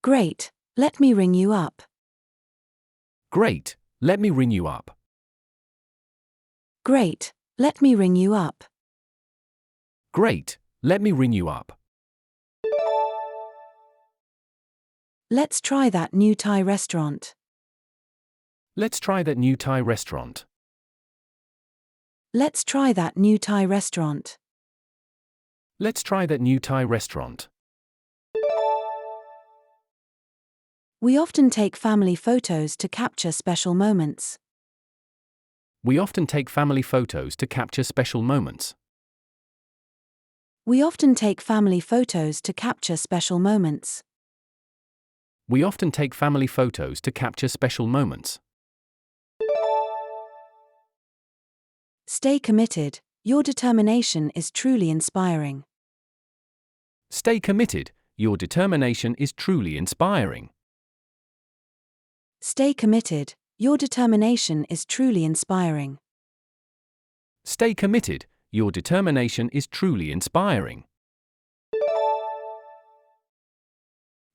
Great, let me ring you up. Great, let me ring you up. Great, let me ring you up. Great, let me ring you up. Let's try that new Thai restaurant. Let's try that new Thai restaurant. Let's try that new Thai restaurant. Let's try that new Thai restaurant. We often take family photos to capture special moments. We often take family photos to capture special moments. We often take family photos to capture special moments. We often take family photos to capture special moments. Stay committed, your determination is truly inspiring. Stay committed, your determination is truly inspiring. Stay committed, your determination is truly inspiring. Stay committed, your determination is truly inspiring.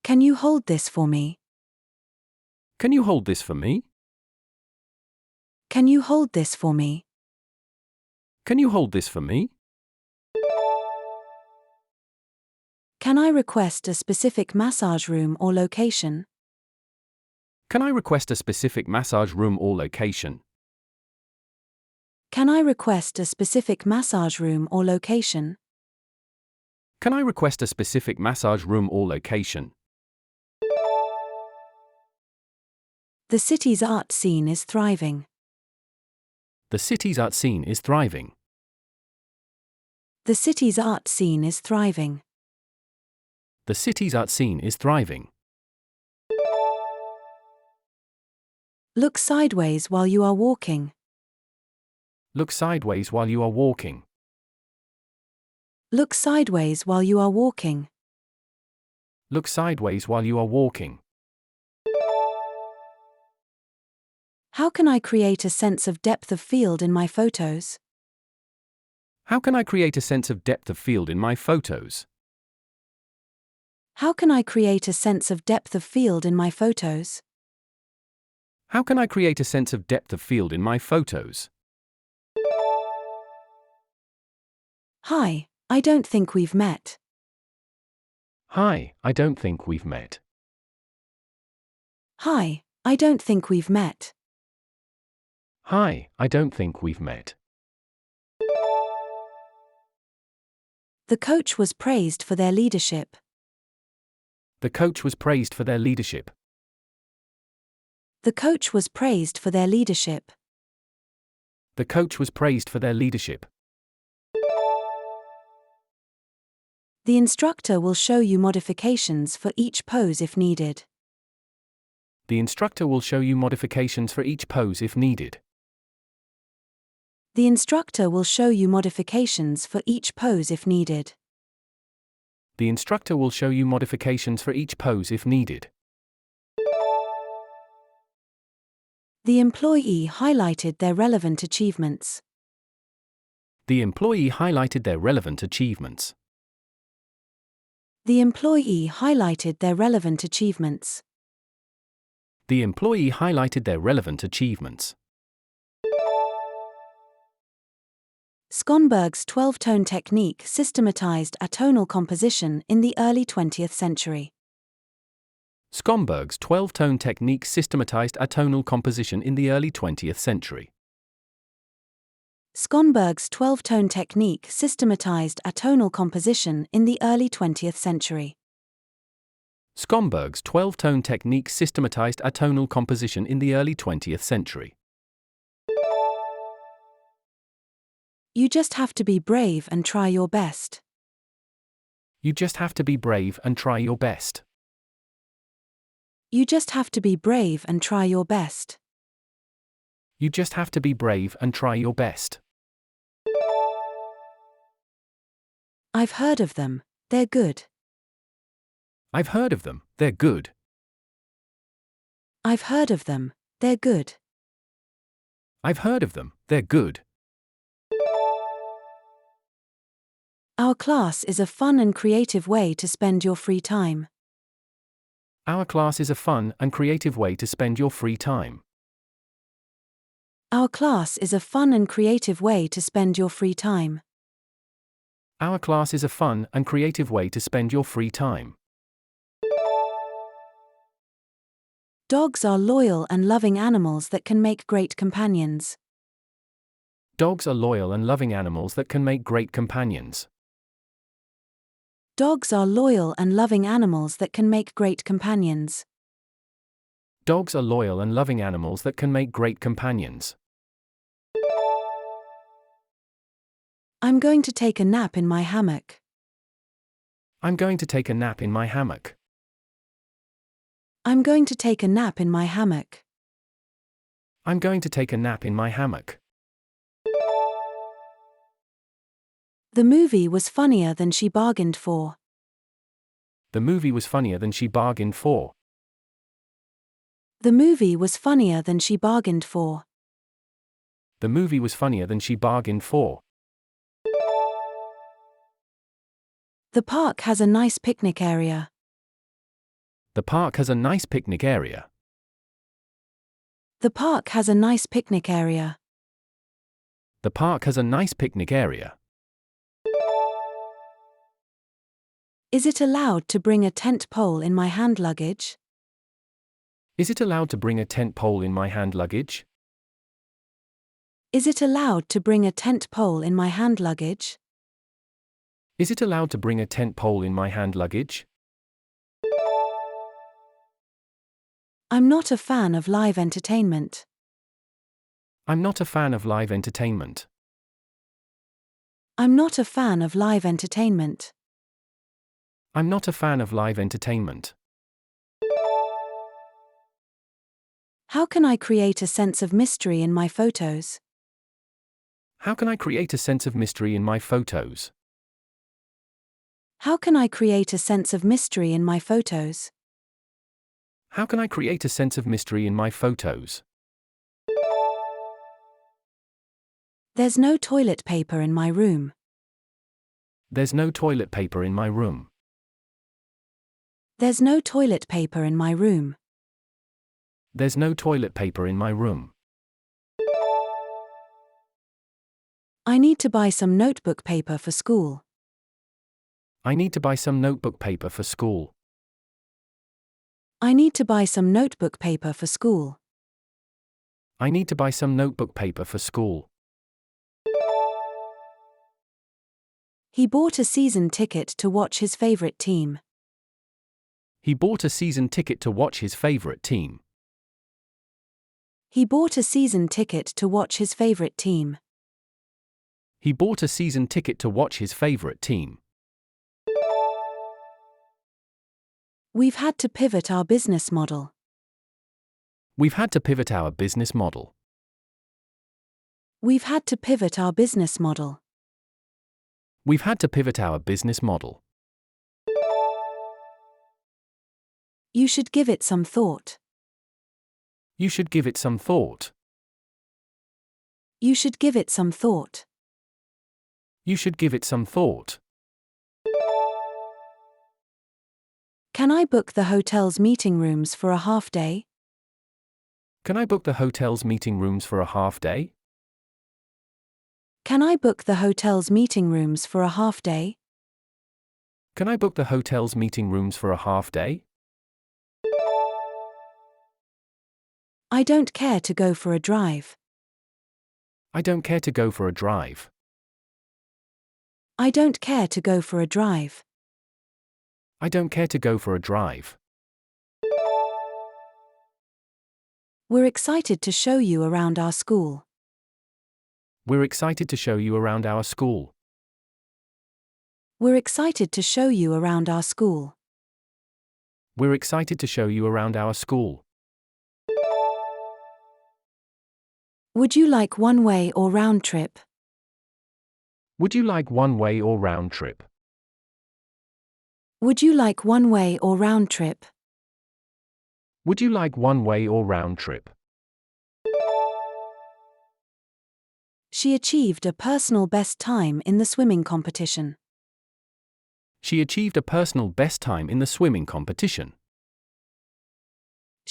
Can you hold this for me? Can you hold this for me? Can you hold this for me? Can you hold this for me? Can I request a specific massage room or location? Can I request a specific massage room or location? Can I request a specific massage room or location? Can I request a specific massage room or location? The city's art scene is thriving. The city's art scene is thriving. The city's art scene is thriving. The city's art scene is thriving. Look sideways while you are walking. Look sideways while you are walking. Look sideways while you are walking. Look sideways while you are walking. How can I create a sense of depth of field in my photos? How can I create a sense of depth of field in my photos? How can I create a sense of depth of field in my photos? How can I create a sense of depth of field in my photos? Hi, I don't think we've met. Hi, I don't think we've met. Hi, I don't think we've met. Hi, I don't think we've met. The coach was praised for their leadership. The coach was praised for their leadership. The coach was praised for their leadership. The coach was praised for their leadership. The instructor will show you modifications for each pose if needed. The instructor will show you modifications for each pose if needed. The instructor will show you modifications for each pose if needed. The instructor will show you modifications for each pose if needed. The employee highlighted their relevant achievements. The employee highlighted their relevant achievements. The employee highlighted their relevant achievements. The employee highlighted their relevant achievements. Schonberg's 12-tone technique systematized atonal composition in the early 20th century. Schonberg's 12-tone technique systematized atonal composition in the early 20th century. Schonberg's 12-tone technique systematized atonal composition in the early 20th century. Schonberg's 12-tone technique systematized atonal composition in the early 20th century. You just have to be brave and try your best. You just have to be brave and try your best. You just have to be brave and try your best. You just have to be brave and try your best. I've heard of them, they're good. I've heard of them, they're good. I've heard of them, they're good. I've heard of them, they're good. Our class is a fun and creative way to spend your free time. Our class is a fun and creative way to spend your free time. Our class is a fun and creative way to spend your free time. Our class is a fun and creative way to spend your free time. Dogs are loyal and loving animals that can make great companions. Dogs are loyal and loving animals that can make great companions. Dogs are loyal and loving animals that can make great companions. Dogs are loyal and loving animals that can make great companions. I'm going to take a nap in my hammock. I'm going to take a nap in my hammock. I'm going to take a nap in my hammock. I'm going to take a nap in my hammock. The movie was funnier than she bargained for. The movie was funnier than she bargained for. The movie was funnier than she bargained for. The movie was funnier than she bargained for. The park has a nice picnic area. The park has a nice picnic area. The park has a nice picnic area. The park has a nice picnic area. Is it allowed to bring a tent pole in my hand luggage? Is it allowed to bring a tent pole in my hand luggage? Is it allowed to bring a tent pole in my hand luggage? Is it allowed to bring a tent pole in my hand luggage? I'm not a fan of live entertainment. I'm not a fan of live entertainment. I'm not a fan of live entertainment. I'm not a fan of live entertainment. How can I create a sense of mystery in my photos? How can I create a sense of mystery in my photos? How can I create a sense of mystery in my photos? How can I create a sense of mystery in my photos? There's no toilet paper in my room. There's no toilet paper in my room. There's no toilet paper in my room. There's no toilet paper in my room. I need to buy some notebook paper for school. I need to buy some notebook paper for school. I need to buy some notebook paper for school. I need to buy some notebook paper for school. He bought a season ticket to watch his favorite team. He bought a season ticket to watch his favorite team. He bought a season ticket to watch his favorite team. He bought a season ticket to watch his favorite team. We've had to pivot our business model. We've had to pivot our business model. We've had to pivot our business model. We've had to pivot our business model. You should give it some thought. You should give it some thought. You should give it some thought. You should give it some thought. Can I book the hotel's meeting rooms for a half day? Can I book the hotel's meeting rooms for a half day? Can I book the hotel's meeting rooms for a half day? Can I book the hotel's meeting rooms for a half day? I don't care to go for a drive. I don't care to go for a drive. I don't care to go for a drive. I don't care to go for a drive. We're excited to show you around our school. We're excited to show you around our school. We're excited to show you around our school. We're excited to show you around our school. Would you like one-way or round trip? Would you like one-way or round trip? Would you like one-way or round trip? Would you like one-way or round trip? She achieved a personal best time in the swimming competition. She achieved a personal best time in the swimming competition.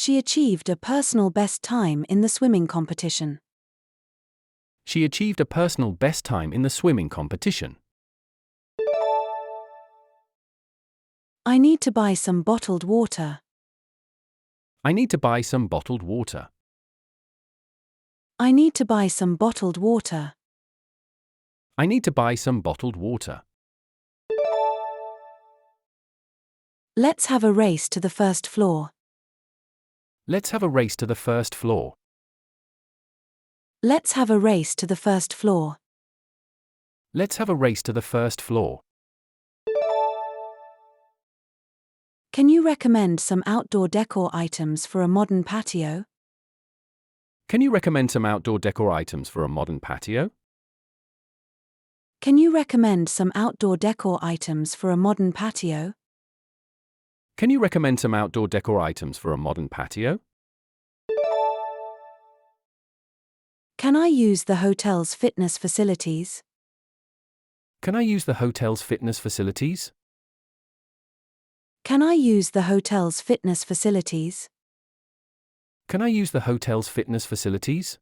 She achieved a personal best time in the swimming competition. She achieved a personal best time in the swimming competition. I need to buy some bottled water. I need to buy some bottled water. I need to buy some bottled water. I need to buy some bottled water. Let's have a race to the first floor. Let's have a race to the first floor. Let's have a race to the first floor. Let's have a race to the first floor. Can you recommend some outdoor decor items for a modern patio? Can you recommend some outdoor decor items for a modern patio? Can you recommend some outdoor decor items for a modern patio? Can you recommend some outdoor decor items for a modern patio? Can I use the hotel's fitness facilities? Can I use the hotel's fitness facilities? Can I use the hotel's fitness facilities? Can I use the hotel's fitness facilities?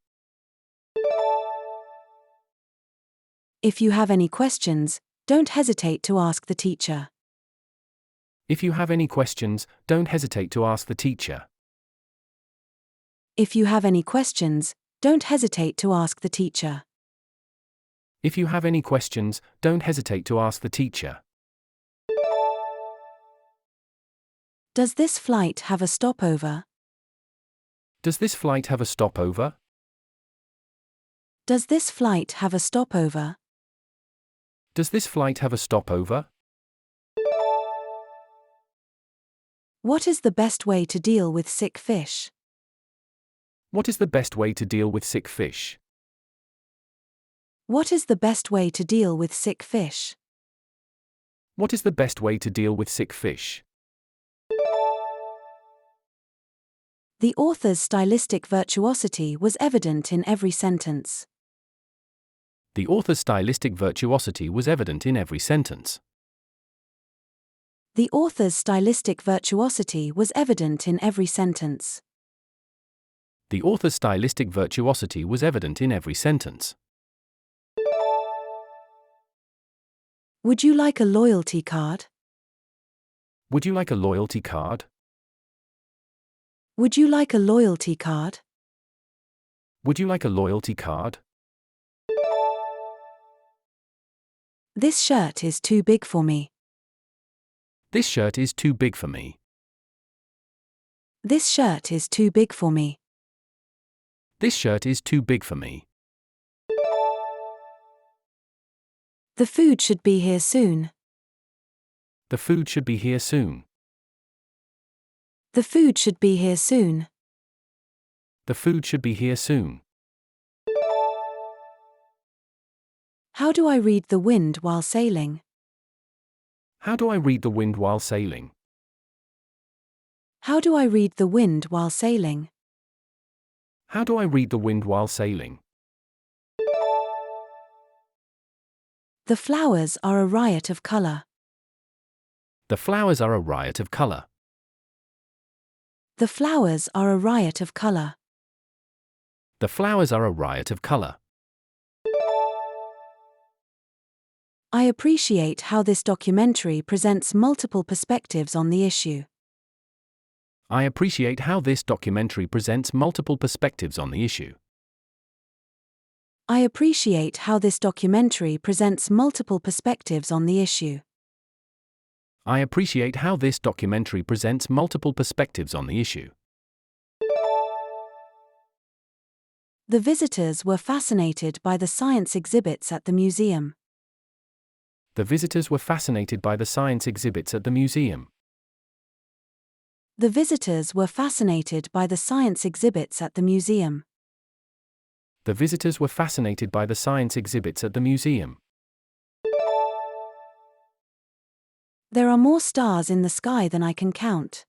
If you have any questions, don't hesitate to ask the teacher. If you have any questions, don't hesitate to ask the teacher. If you have any questions, don't hesitate to ask the teacher. If you have any questions, don't hesitate to ask the teacher. Does this flight have a stopover? Does this flight have a stopover? Does this flight have a stopover? Does this flight have a stopover? What is the best way to deal with sick fish? What is the best way to deal with sick fish? What is the best way to deal with sick fish? What is the best way to deal with sick fish? The author's stylistic virtuosity was evident in every sentence. The author's stylistic virtuosity was evident in every sentence. The author's stylistic virtuosity was evident in every sentence. The author's stylistic virtuosity was evident in every sentence. Would you like a loyalty card? Would you like a loyalty card? Would you like a loyalty card? Would you like a loyalty card? This shirt is too big for me. This shirt is too big for me. This shirt is too big for me. This shirt is too big for me. The food should be here soon. The food should be here soon. The food should be here soon. The food should be here soon. How do I read the wind while sailing? How do I read the wind while sailing? How do I read the wind while sailing? How do I read the wind while sailing? The flowers are a riot of color. The flowers are a riot of color. The flowers are a riot of color. The flowers are a riot of color. I appreciate how this documentary presents multiple perspectives on the issue. I appreciate how this documentary presents multiple perspectives on the issue. I appreciate how this documentary presents multiple perspectives on the issue. I appreciate how this documentary presents multiple perspectives on the issue. The visitors were fascinated by the science exhibits at the museum. The visitors were fascinated by the science exhibits at the museum. The visitors were fascinated by the science exhibits at the museum. The visitors were fascinated by the science exhibits at the museum. There are more stars in the sky than I can count.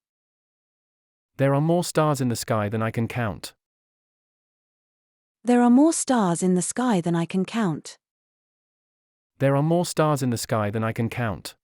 There are more stars in the sky than I can count. There are more stars in the sky than I can count. There are more stars in the sky than I can count.